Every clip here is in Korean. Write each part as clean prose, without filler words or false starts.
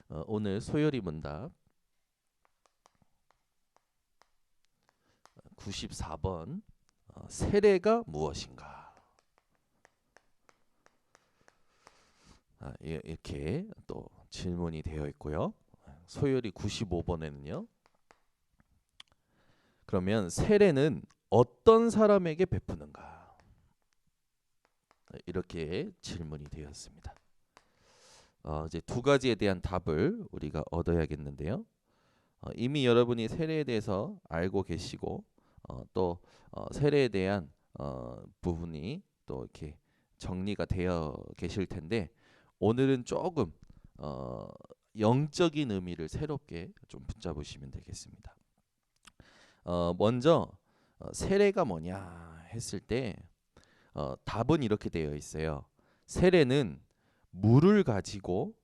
오늘 소요리 문답 94번 세례가 무엇인가? 이렇게 또 질문이 되어 있고요. 소요리 95번에는요. 그러면 세례는 어떤 사람에게 베푸는가? 이렇게 질문이 되었습니다. 이제 두 가지에 대한 답을 우리가 얻어야겠는데요. 이미 여러분이 세례에 대해서 알고 계시고 또 세례에 대한 부분이 또 이렇게 정리가 되어 계실 텐데 오늘은 조금 영적인 의미를 새롭게 좀 붙잡으시면 되겠습니다. 먼저 세례가 뭐냐 했을 때 답은 이렇게 되어 있어요. 세례는 물을 가지고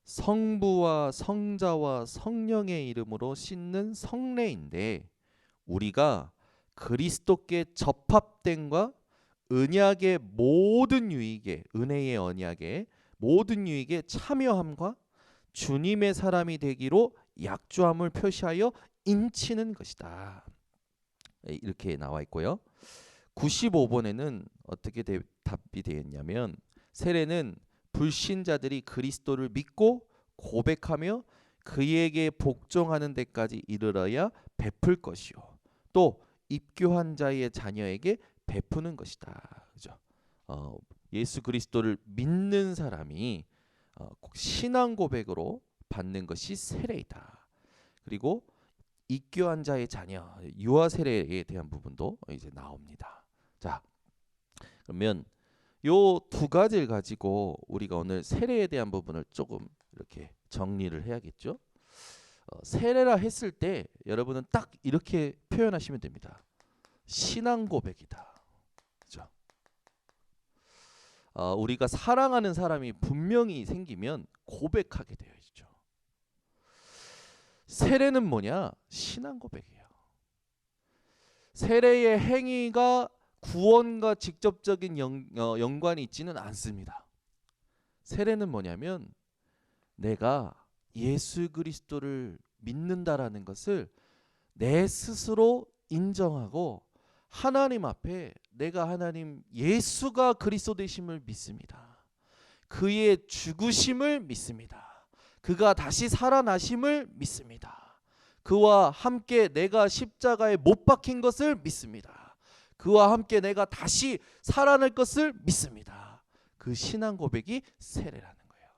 성부와 성자와 성령의 이름으로 씻는 성례인데 우리가 그리스도께 접합됨과 언약의 모든 유익에 은혜의 언약의 모든 유익에 참여함과 주님의 사람이 되기로 약조함을 표시하여 인치는 것이다. 이렇게 나와 있고요. 95번에는 어떻게 답이 되어 있냐면 세례는 불신자들이 그리스도를 믿고 고백하며 그에게 복종하는 데까지 이르러야 베풀 것이요 또 입교한 자의 자녀에게 베푸는 것이다. 그죠? 예수 그리스도를 믿는 사람이 신앙 고백으로 받는 것이 세례이다. 그리고 입교한 자의 자녀 유아 세례에 대한 부분도 이제 나옵니다. 자, 그러면 요 두 가지를 가지고 우리가 오늘 세례에 대한 부분을 조금 이렇게 정리를 해야겠죠. 세례라 했을 때 여러분은 딱 이렇게 표현하시면 됩니다. 신앙 고백이다. 그죠? 우리가 사랑하는 사람이 분명히 생기면 고백하게 되어 있죠. 세례는 뭐냐? 신앙 고백이에요. 세례의 행위가 구원과 직접적인 연관이 있지는 않습니다. 세례는 뭐냐면 내가 예수 그리스도를 믿는다라는 것을 내 스스로 인정하고 하나님 앞에 내가 하나님 예수가 그리스도 되심을 믿습니다. 그의 죽으심을 믿습니다. 그가 다시 살아나심을 믿습니다. 그와 함께 내가 십자가에 못 박힌 것을 믿습니다. 그와 함께 내가 다시 살아날 것을 믿습니다. 그 신앙 고백이 세례라는 거예요.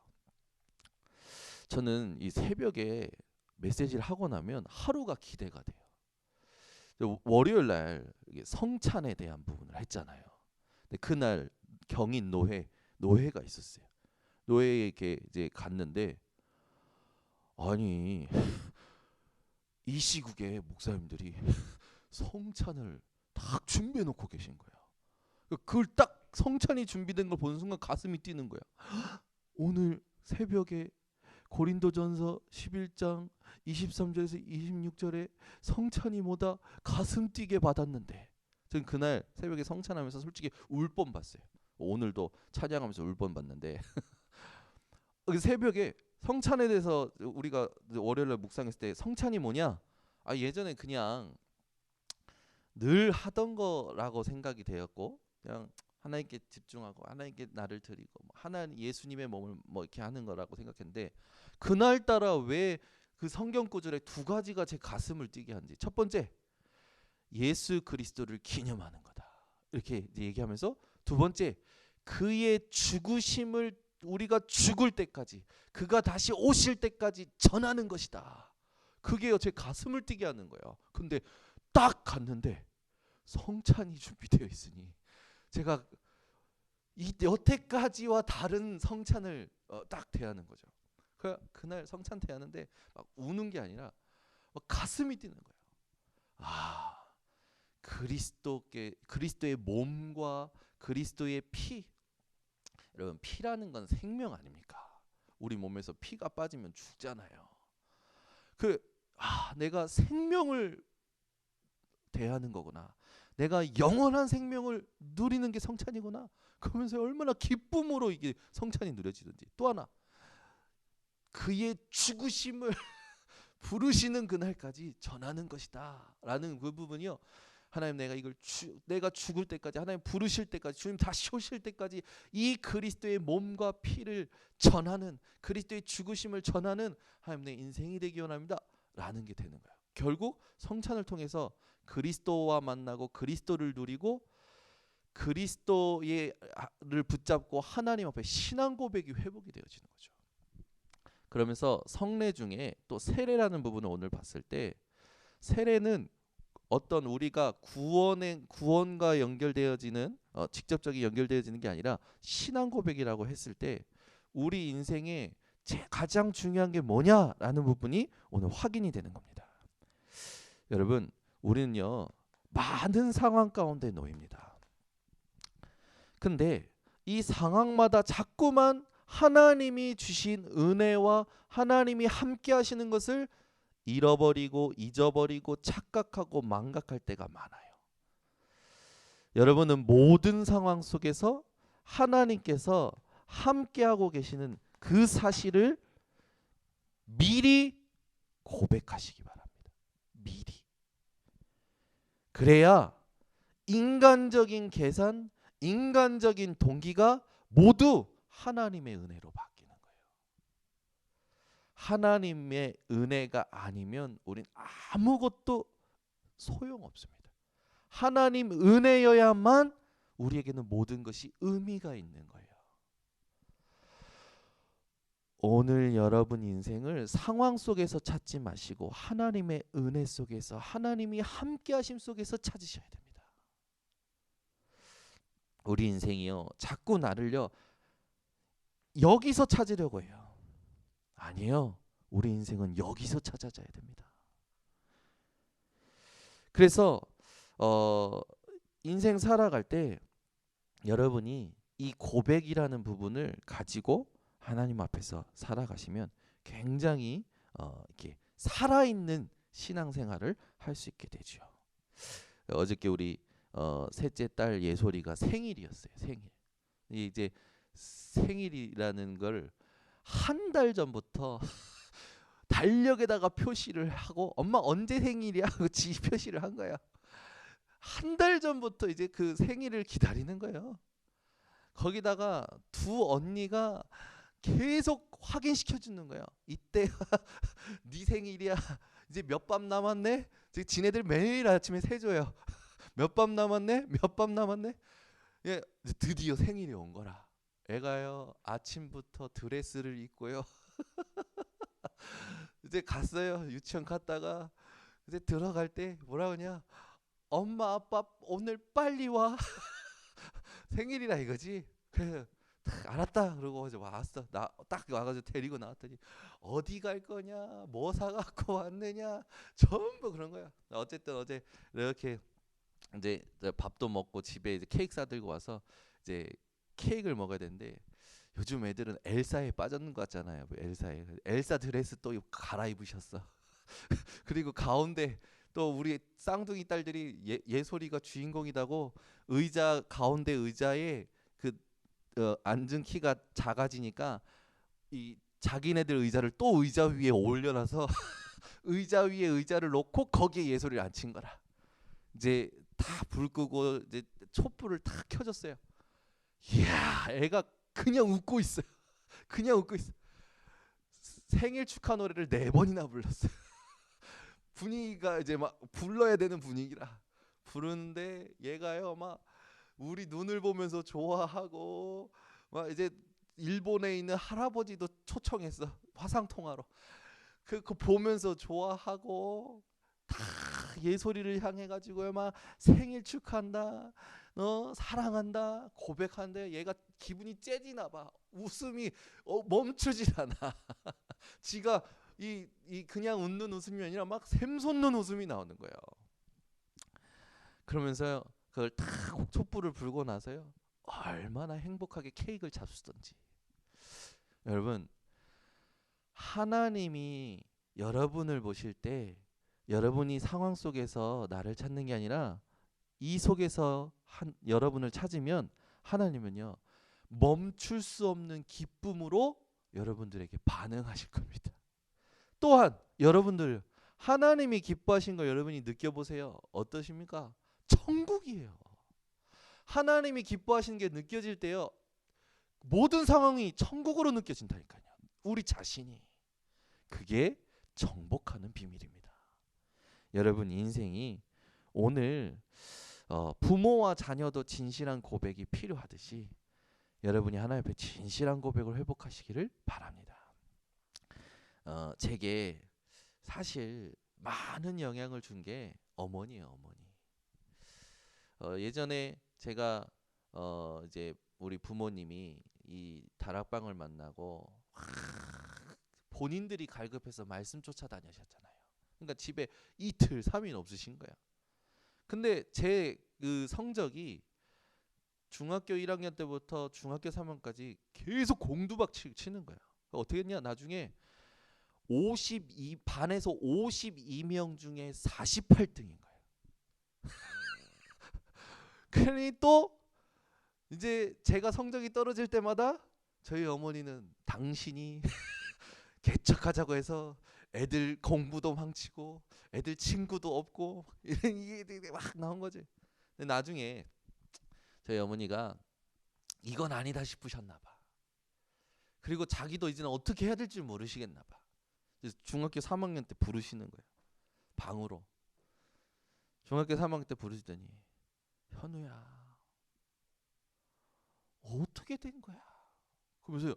저는 이 새벽에 메시지를 하고 나면 하루가 기대가 돼요. 월요일 날 성찬에 대한 부분을 했잖아요. 근데 그날 경인 노회가 있었어요. 노회에 이렇게 이제 갔는데 아니 이 시국에 목사님들이 성찬을 딱 준비해 놓고 계신 거야. 그걸 딱 성찬이 준비된 걸 보는 순간 가슴이 뛰는 거야. 오늘 새벽에 고린도전서 11장 23절에서 26절에 성찬이 뭐다 가슴 뛰게 받았는데 저는 그날 새벽에 성찬하면서 솔직히 울 뻔 봤어요. 오늘도 찬양하면서 울 뻔 봤는데 새벽에 성찬에 대해서 우리가 월요일날 묵상했을 때 성찬이 뭐냐? 예전에 그냥 늘 하던 거라고 생각이 되었고 그냥 하나님께 집중하고 하나님께 나를 드리고 하나님 예수님의 몸을 뭐 이렇게 하는 거라고 생각했는데 그날따라 왜 그 성경 구절에 두 가지가 제 가슴을 뛰게 하는지 첫 번째 예수 그리스도를 기념하는 거다 이렇게 얘기하면서 두 번째 그의 죽으심을 우리가 죽을 때까지 그가 다시 오실 때까지 전하는 것이다. 그게 제 가슴을 뛰게 하는 거예요. 근데 딱 갔는데 성찬이 준비되어 있으니 제가 이 여태까지와 다른 성찬을 딱 대하는 거죠. 그날 성찬 대하는데 막 우는 게 아니라 가슴이 뛰는 거예요. 그리스도의 몸과 그리스도의 피. 여러분 피라는 건 생명 아닙니까? 우리 몸에서 피가 빠지면 죽잖아요. 내가 생명을 대하는 거구나. 내가 영원한 생명을 누리는 게 성찬이구나. 그러면서 얼마나 기쁨으로 이게 성찬이 누려지든지. 또 하나 그의 죽으심을 부르시는 그날까지 전하는 것이다 라는 그 부분이요, 하나님 내가 죽을 때까지, 하나님 부르실 때까지, 주님 다시 오실 때까지 이 그리스도의 몸과 피를 전하는, 그리스도의 죽으심을 전하는 하나님 내 인생이 되기 원합니다 라는 게 되는 거예요. 결국 성찬을 통해서 그리스도와 만나고 그리스도를 누리고 그리스도를 붙잡고 하나님 앞에 신앙 고백이 회복이 되어지는 거죠. 그러면서 성례 중에 또 세례라는 부분을 오늘 봤을 때, 세례는 어떤 우리가 구원과 연결되어지는 직접적인 연결되어지는 게 아니라 신앙 고백이라고 했을 때 우리 인생에 가장 중요한 게 뭐냐라는 부분이 오늘 확인이 되는 겁니다. 여러분, 우리는요 많은 상황 가운데 놓입니다. 근데 이 상황마다 자꾸만 하나님이 주신 은혜와 하나님이 함께 하시는 것을 잃어버리고 잊어버리고 착각하고 망각할 때가 많아요. 여러분은 모든 상황 속에서 하나님께서 함께하고 계시는 그 사실을 미리 고백하시기 바랍니다. 미리. 그래야 인간적인 계산, 인간적인 동기가 모두 하나님의 은혜로 바뀌는 거예요. 하나님의 은혜가 아니면 우린 아무것도 소용없습니다. 하나님 은혜여야만 우리에게는 모든 것이 의미가 있는 거예요. 오늘 여러분 인생을 상황 속에서 찾지 마시고 하나님의 은혜 속에서, 하나님이 함께 하심 속에서 찾으셔야 됩니다. 우리 인생이요 자꾸 나를요 여기서 찾으려고 해요. 아니에요. 우리 인생은 여기서 찾아져야 됩니다. 그래서 인생 살아갈 때 여러분이 이 고백이라는 부분을 가지고 하나님 앞에서 살아가시면 굉장히 이렇게 살아있는 신앙생활을 할 수 있게 되죠. 어저께 우리 셋째 딸 예솔이가 생일이었어요. 생일. 이제 생일이라는 걸 한 달 전부터 달력에다가 표시를 하고, 엄마 언제 생일이야? 하고 지 표시를 한 거야. 한 달 전부터 이제 그 생일을 기다리는 거예요. 거기다가 두 언니가 계속 확인시켜 주는 거예요. 이때 네 생일이야. 이제 몇 밤 남았네. 지네들 매일 아침에 세줘요. 몇 밤 남았네. 몇 밤 남았네. 예, 드디어 생일이 온 거라. 애가요 아침부터 드레스를 입고요. 이제 갔어요. 유치원 갔다가 이제 들어갈 때 뭐라 그러냐? 엄마 아빠 오늘 빨리 와. 생일이라 이거지. 그래서 알았다 그러고 이제 왔어. 나 딱 와가지고 데리고 나왔더니 어디 갈 거냐, 뭐 사갖고 왔느냐, 전부 그런 거야. 어쨌든 어제 이렇게 이제 밥도 먹고 집에 이제 케이크 사들고 와서 이제 케이크를 먹어야 되는데, 요즘 애들은 엘사에 빠졌는 것 같잖아요. 엘사에 엘사 드레스 또 갈아입으셨어. 그리고 가운데 또 우리 쌍둥이 딸들이 예솔이가 주인공이다고 의자 가운데 의자에 그 앉은 키가 작아지니까 이 자기네들 의자를 또 의자 위에 올려놔서 의자 위에 의자를 놓고 거기에 예솔이를 앉힌 거라. 이제 다 불 끄고 이제 촛불을 다 켜줬어요. 이야, 애가 그냥 웃고 있어요. 그냥 웃고 있어. 생일 축하 노래를 4번이나 불렀어요. 분위기가 이제 막 불러야 되는 분위기라 부르는데 얘가요 막 우리 눈을 보면서 좋아하고, 막 이제 일본에 있는 할아버지도 초청했어. 화상 통화로. 그 보면서 좋아하고 다 예솔이를 향해 가지고요 막 생일 축하한다, 너 사랑한다 고백하는데 얘가 기분이 째지나 봐. 웃음이 멈추질 않아. 지가 이 그냥 웃는 웃음이 아니라 막 샘솟는 웃음이 나오는 거예요. 그러면서요 그걸 탁 촛불을 불고 나서요 얼마나 행복하게 케이크를 잡수던지. 여러분, 하나님이 여러분을 보실 때 여러분이 상황 속에서 나를 찾는 게 아니라 이 속에서 여러분을 찾으면 하나님은요 멈출 수 없는 기쁨으로 여러분들에게 반응하실 겁니다. 또한 여러분들 하나님이 기뻐하신 거 여러분이 느껴보세요. 어떠십니까? 천국이에요. 하나님이 기뻐하시는 게 느껴질 때요. 모든 상황이 천국으로 느껴진다니까요. 우리 자신이. 그게 정복하는 비밀입니다. 여러분 인생이 오늘 부모와 자녀도 진실한 고백이 필요하듯이 여러분이 하나님 앞에 진실한 고백을 회복하시기를 바랍니다. 제게 사실 많은 영향을 준 게 어머니예요. 어머니. 예전에 제가 이제 우리 부모님이 이 다락방을 만나고 본인들이 갈급해서 말씀 쫓아다니셨잖아요. 그러니까 집에 이틀 3일 없으신 거야. 근데 제 그 성적이 중학교 1학년 때부터 중학교 3학년까지 계속 공두박 치는 거야. 어떻게 했냐? 나중에 반에서 52명 중에 48등인 거예요. 그러니 또 이제 제가 성적이 떨어질 때마다 저희 어머니는 당신이 개척하자고 해서 애들 공부도 망치고 애들 친구도 없고 이게 막 나온 거지. 근데 나중에 저희 어머니가 이건 아니다 싶으셨나 봐. 그리고 자기도 이제는 어떻게 해야 될지 모르시겠나 봐. 그래서 중학교 3학년 때 부르시는 거예요. 방으로. 중학교 3학년 때 부르시더니 현우야 어떻게 된 거야? 그러면서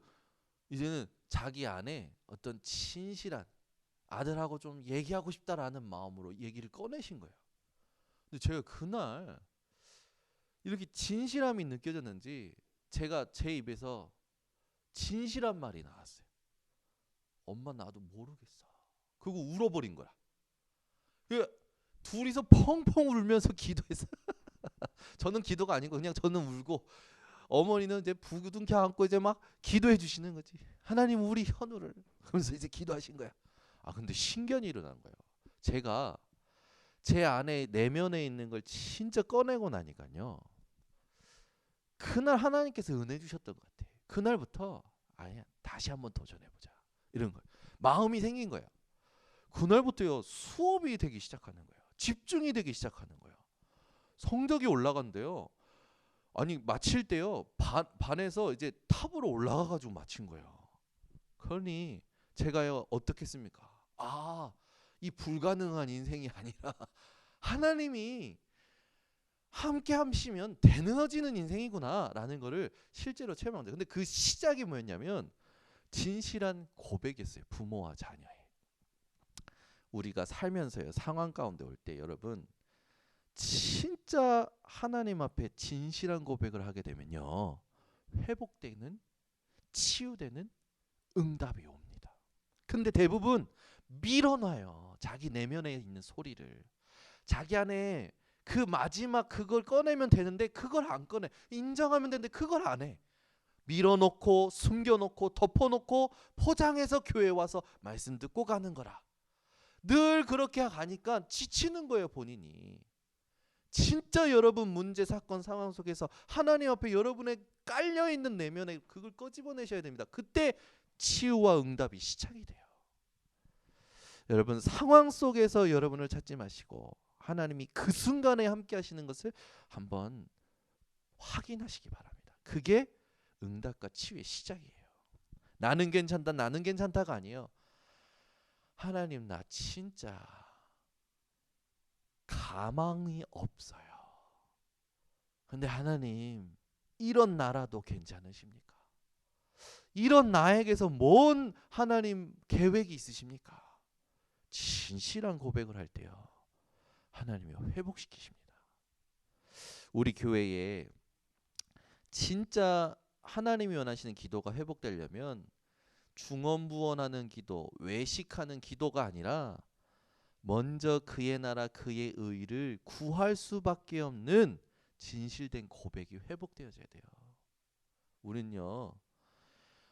이제는 자기 안에 어떤 진실한 아들하고 좀 얘기하고 싶다라는 마음으로 얘기를 꺼내신 거예요. 근데 제가 그날 이렇게 진실함이 느껴졌는지 제가 제 입에서 진실한 말이 나왔어요. 엄마 나도 모르겠어. 그리고 울어버린 거야. 둘이서 펑펑 울면서 기도했어요. 저는 기도가 아니고 그냥 저는 울고 어머니는 이제 부둥켜 안고 이제 막 기도해 주시는 거지. 하나님 우리 현우를. 그러면서 이제 기도하신 거야. 근데 신견이 일어난 거예요. 제가 제 안에 내면에 있는 걸 진짜 꺼내고 나니까요. 그날 하나님께서 은혜 주셨던 것 같아. 그날부터 아니야 다시 한번 도전해보자. 이런 거예요. 마음이 생긴 거예요. 그날부터요 수업이 되기 시작하는 거예요. 집중이 되기 시작하는 거예요. 성적이 올라간대요. 아니 마칠 때요 반에서 이제 탑으로 올라가가지고 마친 거예요. 그러니 제가요 어떻게 했습니까? 이 불가능한 인생이 아니라 하나님이 함께 하시면 되느어지는 인생이구나라는 거를 실제로 체험한 거예요. 근데 그 시작이 뭐였냐면 진실한 고백이었어요. 부모와 자녀의. 우리가 살면서요 상황 가운데 올 때 여러분 진짜 하나님 앞에 진실한 고백을 하게 되면요 회복되는 치유되는 응답이 옵니다. 근데 대부분 밀어놔요. 자기 내면에 있는 소리를. 자기 안에 그 마지막 그걸 꺼내면 되는데 그걸 안 꺼내. 인정하면 되는데 그걸 안 해. 밀어놓고 숨겨놓고 덮어놓고 포장해서 교회 와서 말씀 듣고 가는 거라. 늘 그렇게 가니까 지치는 거예요 본인이. 진짜 여러분 문제 사건 상황 속에서 하나님 앞에 여러분의 깔려있는 내면에 그걸 꺼집어내셔야 됩니다. 그때 치유와 응답이 시작이 돼요. 여러분 상황 속에서 여러분을 찾지 마시고 하나님이 그 순간에 함께 하시는 것을 한번 확인하시기 바랍니다. 그게 응답과 치유의 시작이에요. 나는 괜찮다 나는 괜찮다가 아니에요. 하나님 나 진짜 가망이 없어요. 근데 하나님 이런 나라도 괜찮으십니까? 이런 나에게서 뭔 하나님 계획이 있으십니까? 진실한 고백을 할 때요 하나님이 회복시키십니다. 우리 교회에 진짜 하나님이 원하시는 기도가 회복되려면 중언부언하는 기도, 외식하는 기도가 아니라 먼저 그의 나라 그의 의를 구할 수밖에 없는 진실된 고백이 회복되어져야 돼요. 우린요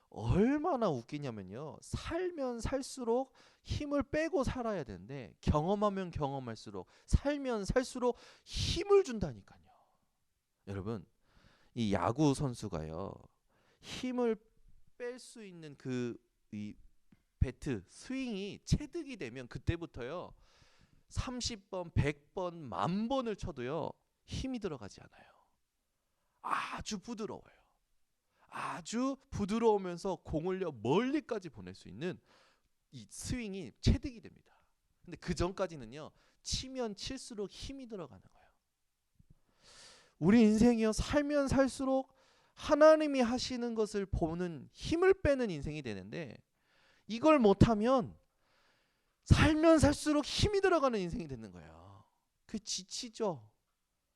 얼마나 웃기냐면요 살면 살수록 힘을 빼고 살아야 되는데 경험하면 경험할수록 살면 살수록 힘을 준다니까요. 여러분 이 야구 선수가요 힘을 뺄 수 있는 이 배트 스윙이 체득이 되면 그때부터요 30번, 100번, 10,000번을 쳐도요 힘이 들어가지 않아요. 아주 부드러워요. 아주 부드러우면서 공을요 멀리까지 보낼 수 있는 이 스윙이 체득이 됩니다. 근데 그 전까지는요 치면 칠수록 힘이 들어가는 거예요. 우리 인생이요 살면 살수록 하나님이 하시는 것을 보는 힘을 빼는 인생이 되는데 이걸 못하면 살면 살수록 힘이 들어가는 인생이 되는 거예요. 그 지치죠.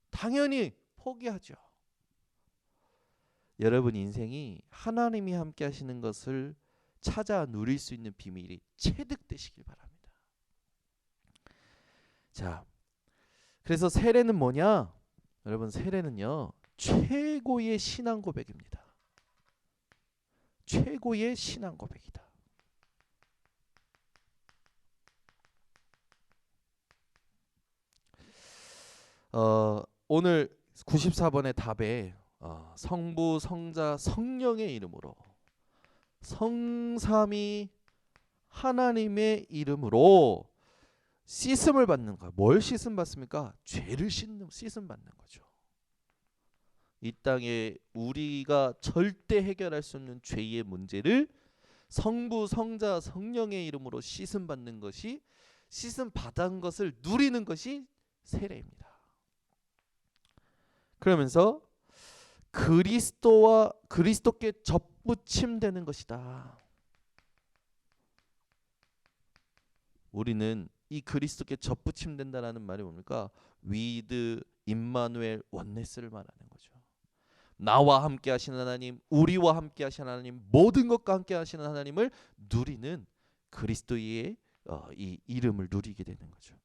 당연히 포기하죠. 여러분 인생이 하나님이 함께 하시는 것을 찾아 누릴 수 있는 비밀이 체득되시길 바랍니다. 자, 그래서 세례는 뭐냐? 여러분 세례는요 최고의 신앙 고백입니다. 최고의 신앙 고백이다. 오늘 94번의 답에 성부, 성자, 성령의 이름으로 성삼위 하나님의 이름으로 씻음을 받는 거야. 뭘 씻음 받습니까? 죄를 씻음 받는 거죠. 이 땅에 우리가 절대 해결할 수 없는 죄의 문제를 성부, 성자, 성령의 이름으로 씻음 받는 것이 씻음 받은 것을 누리는 것이 세례입니다. 그러면서 그리스도와 그리스도께 접붙임되는 것이다. 우리는 이 그리스도께 접붙임된다라는 말이 뭡니까? 위드 임마누엘 원네스를 말하는 거죠. 나와 함께 하시는 하나님, 우리와 함께 하시는 하나님, 모든 것과 함께 하시는 하나님을 누리는 그리스도의 이 이름을 누리게 되는 거죠.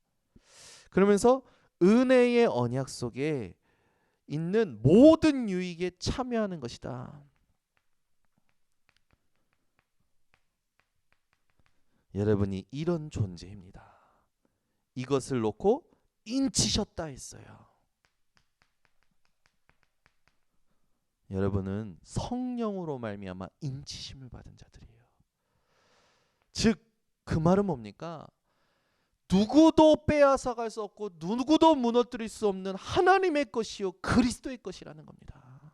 그러면서 은혜의 언약 속에 있는 모든 유익에 참여하는 것이다. 여러분이 이런 존재입니다. 이것을 놓고 인치셨다 했어요. 여러분은 성령으로 말미암아 인치심을 받은 자들이에요. 즉 그 말은 뭡니까? 누구도 빼앗아갈 수 없고 누구도 무너뜨릴 수 없는 하나님의 것이요 그리스도의 것이라는 겁니다.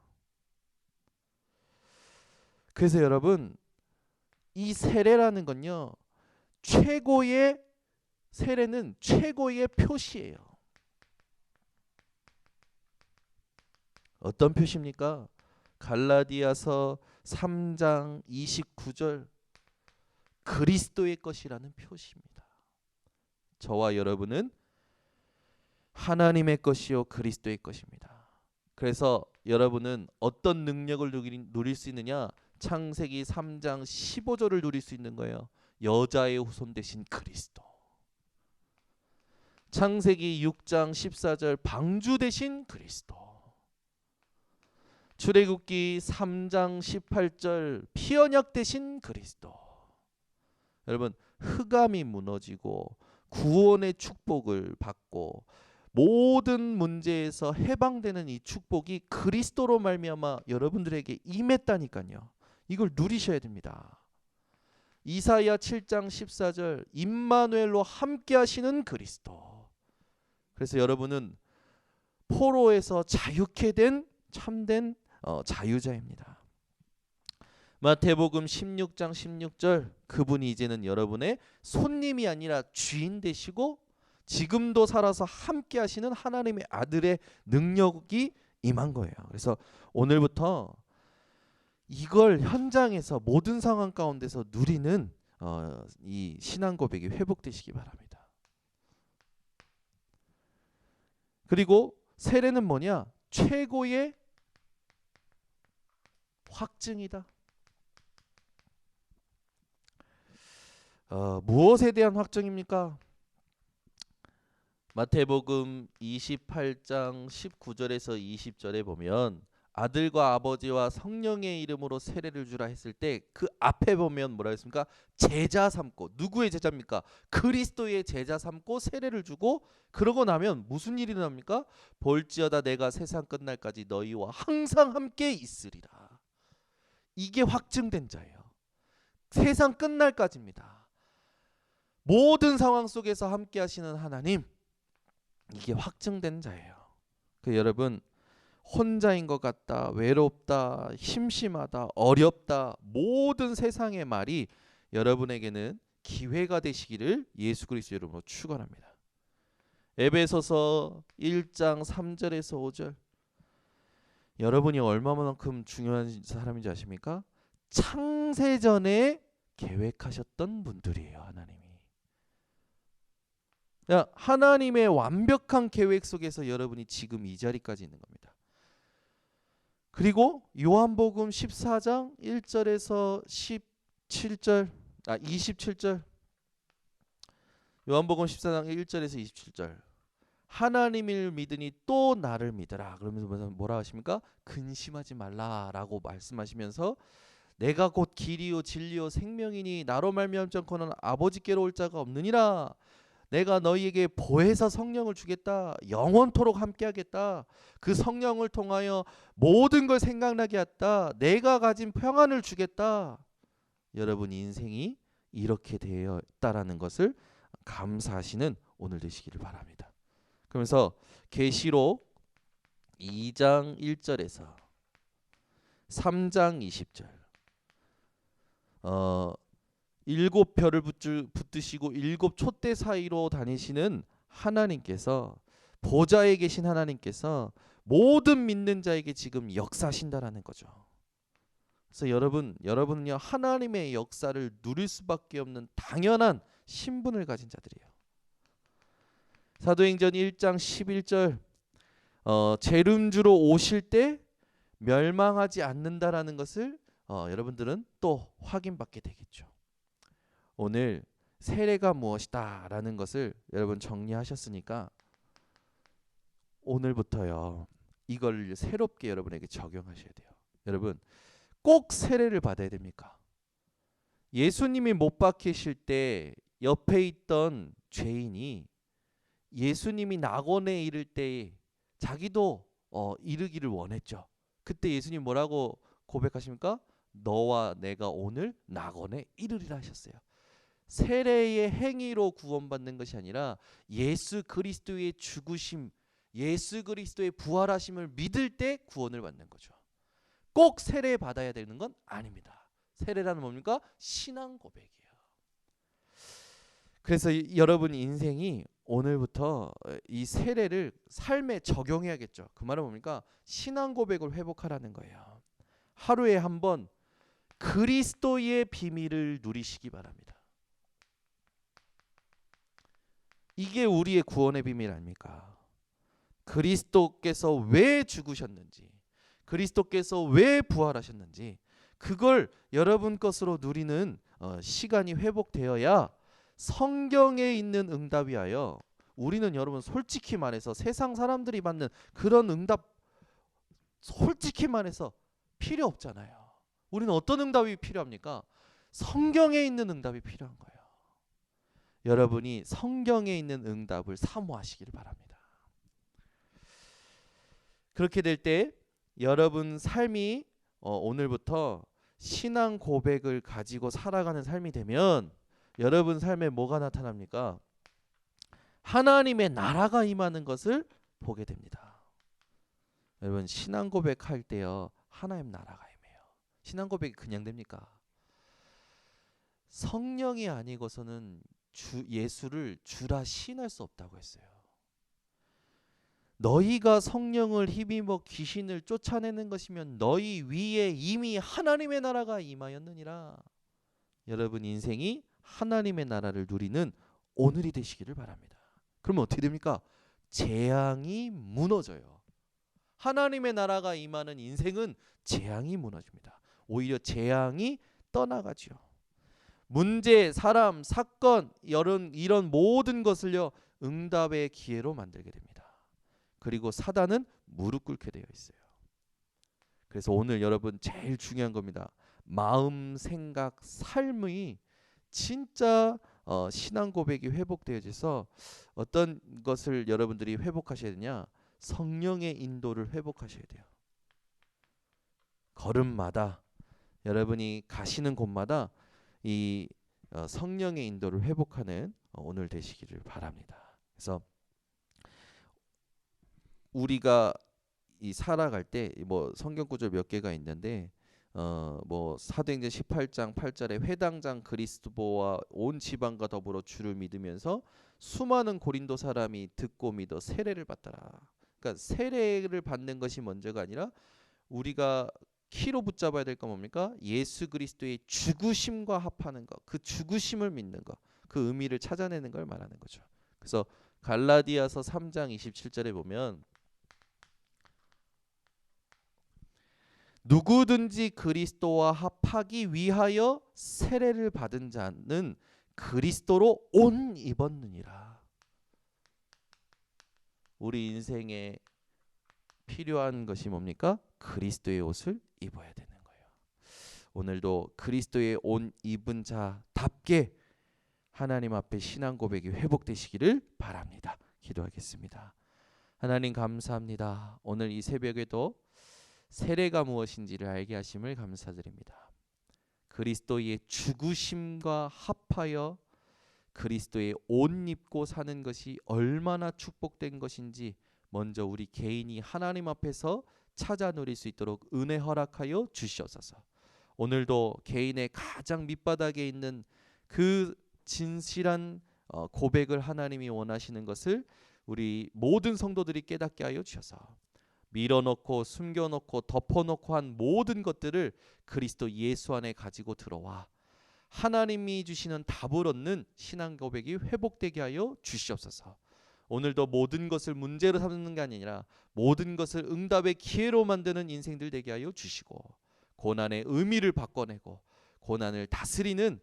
그래서 여러분 이 세례라는 건요 세례는 최고의 표시예요. 어떤 표시입니까? 갈라디아서 3장 29절 그리스도의 것이라는 표시입니다. 저와 여러분은 하나님의 것이요 그리스도의 것입니다. 그래서 여러분은 어떤 능력을 누릴 수 있느냐? 창세기 3장 15절을 누릴 수 있는 거예요. 여자의 후손 대신 그리스도. 창세기 6장 14절 방주 대신 그리스도. 출애굽기 3장 18절 피언약 대신 그리스도. 여러분 흑암이 무너지고 구원의 축복을 받고 모든 문제에서 해방되는 이 축복이 그리스도로 말미암아 여러분들에게 임했다니까요. 이걸 누리셔야 됩니다. 이사야 7장 14절 임마누엘로 함께 하시는 그리스도. 그래서 여러분은 포로에서 자유케 된 참된 자유자입니다. 마태복음 16장 16절 그분이 이제는 여러분의 손님이 아니라 주인 되시고 지금도 살아서 함께 하시는 하나님의 아들의 능력이 임한 거예요. 그래서 오늘부터 이걸 현장에서 모든 상황 가운데서 누리는 이 신앙 고백이 회복되시기 바랍니다. 그리고 세례는 뭐냐? 최고의 확증이다. 무엇에 대한 확증입니까? 마태복음 28장 19절에서 20절에 보면 아들과 아버지와 성령의 이름으로 세례를 주라 했을 때 그 앞에 보면 뭐라 했습니까? 제자 삼고. 누구의 제자입니까? 그리스도의 제자 삼고 세례를 주고 그러고 나면 무슨 일이 일어납니까? 볼지어다 내가 세상 끝날까지 너희와 항상 함께 있으리라. 이게 확증된 자예요. 세상 끝날까지입니다. 모든 상황 속에서 함께 하시는 하나님, 이게 확증된 자예요. 여러분, 혼자인 것 같다, 외롭다, 심심하다, 어렵다, 모든 세상의 말이 여러분에게는 기회가 되시기를 예수 그리스도 이름으로 축원합니다. 에베소서 1장 3절에서 5절, 여러분이 얼마만큼 중요한 사람인지 아십니까? 창세전에 계획하셨던 분들이에요. 하나님의 완벽한 계획 속에서 여러분이 지금 이 자리까지 있는 겁니다. 그리고 요한복음 14장 1절에서 27절, 27절, 요한복음 14장 1절에서 27절, 하나님을 믿으니 또 나를 믿으라. 그러면서 뭐라 하십니까? 근심하지 말라라고 말씀하시면서 내가 곧 길이요 진리요 생명이니 나로 말미암지 않고는 아버지께로 올 자가 없느니라. 내가 너희에게 보혜사 성령을 주겠다. 영원토록 함께하겠다. 그 성령을 통하여 모든 걸 생각나게 했다. 내가 가진 평안을 주겠다. 여러분 인생이 이렇게 되었다라는 것을 감사하시는 오늘 되시기를 바랍니다. 그러면서 계시록 2장 1절에서 3장 20절, 7별을 붙드시고 7 촛대 사이로 다니시는 하나님께서, 보좌에 계신 하나님께서 모든 믿는 자에게 지금 역사하신다라는 거죠. 그래서 여러분은요 하나님의 역사를 누릴 수밖에 없는 당연한 신분을 가진 자들이에요. 사도행전 1장 11절, 재림주로 오실 때 멸망하지 않는다라는 것을 여러분들은 또 확인받게 되겠죠. 오늘 세례가 무엇이다 라는 것을 여러분 정리하셨으니까 오늘부터요 이걸 새롭게 여러분에게 적용하셔야 돼요. 여러분 꼭 세례를 받아야 됩니까? 예수님이 못 박히실 때 옆에 있던 죄인이 예수님이 낙원에 이를 때 자기도 이르기를 원했죠. 그때 예수님 뭐라고 고백하십니까? 너와 내가 오늘 낙원에 이르리라 하셨어요. 세례의 행위로 구원받는 것이 아니라 예수 그리스도의 죽으심, 예수 그리스도의 부활하심을 믿을 때 구원을 받는 거죠. 꼭 세례 받아야 되는 건 아닙니다. 세례라는 뭡니까? 신앙 고백이에요. 그래서 여러분 인생이 오늘부터 이 세례를 삶에 적용해야겠죠. 그 말은 뭡니까? 신앙 고백을 회복하라는 거예요. 하루에 한 번 그리스도의 비밀을 누리시기 바랍니다. 이게 우리의 구원의 비밀 아닙니까? 그리스도께서 왜 죽으셨는지, 그리스도께서 왜 부활하셨는지, 그걸 여러분 것으로 누리는 시간이 회복되어야 성경에 있는 응답이하여 우리는 여러분 솔직히 말해서 세상 사람들이 받는 그런 응답 솔직히 말해서 필요 없잖아요. 우리는 어떤 응답이 필요합니까? 성경에 있는 응답이 필요한 거예요. 여러분이 성경에 있는 응답을 사모하시기를 바랍니다. 그렇게 될 때 여러분 삶이 오늘부터 신앙 고백을 가지고 살아가는 삶이 되면 여러분 삶에 뭐가 나타납니까? 하나님의 나라가 임하는 것을 보게 됩니다. 여러분 신앙 고백할 때요 하나님 나라가 임해요. 신앙 고백이 그냥 됩니까? 성령이 아니고서는 예수를 주라 시인할 수 없다고 했어요. 너희가 성령을 힘입어 귀신을 쫓아내는 것이면 너희 위에 이미 하나님의 나라가 임하였느니라. 여러분 인생이 하나님의 나라를 누리는 오늘이 되시기를 바랍니다. 그러면 어떻게 됩니까? 재앙이 무너져요. 하나님의 나라가 임하는 인생은 재앙이 무너집니다. 오히려 재앙이 떠나가죠. 문제, 사람, 사건, 이런 모든 것을요 응답의 기회로 만들게 됩니다. 그리고 사단은 무릎 꿇게 되어 있어요. 그래서 오늘 여러분 제일 중요한 겁니다. 마음, 생각, 삶의 진짜 신앙 고백이 회복되어져서 어떤 것을 여러분들이 회복하셔야 되냐? 성령의 인도를 회복하셔야 돼요. 걸음마다 여러분이 가시는 곳마다 이 성령의 인도를 회복하는 오늘 되시기를 바랍니다. 그래서 우리가 이 살아갈 때 뭐 성경 구절 몇 개가 있는데 뭐 사도행전 18장 8절에 회당장 그리스도와 온 지방과 더불어 주를 믿으면서 수많은 고린도 사람이 듣고 믿어 세례를 받더라. 그러니까 세례를 받는 것이 먼저가 아니라 우리가 키로 붙잡아야 될 건 뭡니까? 예수 그리스도의 죽으심과 합하는 것, 그 죽으심을 믿는 것, 그 의미를 찾아내는 걸 말하는 거죠. 그래서 갈라디아서 3장 27절에 보면 누구든지 그리스도와 합하기 위하여 세례를 받은 자는 그리스도로 옷 입었느니라. 우리 인생에 필요한 것이 뭡니까? 그리스도의 옷을 입어야 되는 거예요. 오늘도 그리스도의 옷 입은 자답게 하나님 앞에 신앙 고백이 회복되시기를 바랍니다. 기도하겠습니다. 하나님 감사합니다. 오늘 이 새벽에도 세례가 무엇인지를 알게 하심을 감사드립니다. 그리스도의 죽으심과 합하여 그리스도의 옷 입고 사는 것이 얼마나 축복된 것인지 먼저 우리 개인이 하나님 앞에서 찾아 누릴 수 있도록 은혜 허락하여 주시옵소서. 오늘도 개인의 가장 밑바닥에 있는 그 진실한 고백을 하나님이 원하시는 것을 우리 모든 성도들이 깨닫게 하여 주셔서 밀어넣고 숨겨놓고 덮어놓고 한 모든 것들을 그리스도 예수 안에 가지고 들어와 하나님이 주시는 답을 얻는 신앙 고백이 회복되게 하여 주시옵소서. 오늘도 모든 것을 문제로 삼는 게 아니라 모든 것을 응답의 기회로 만드는 인생들 되게 하여 주시고 고난의 의미를 바꿔내고 고난을 다스리는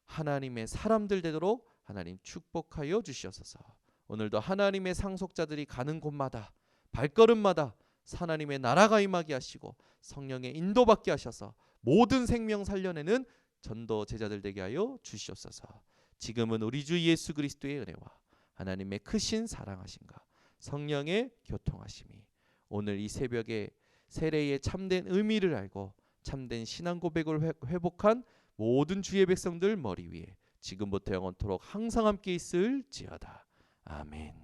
하나님의 사람들 되도록 하나님 축복하여 주시옵소서. 오늘도 하나님의 상속자들이 가는 곳마다 발걸음마다 하나님의 나라가 임하게 하시고 성령의 인도받게 하셔서 모든 생명 살려내는 전도 제자들 되게 하여 주시옵소서. 지금은 우리 주 예수 그리스도의 은혜와 하나님의 크신 사랑하심과 성령의 교통하심이 오늘 이 새벽에 세례의 참된 의미를 알고 참된 신앙 고백을 회복한 모든 주의 백성들 머리 위에 지금부터 영원토록 항상 함께 있을지어다. 아멘.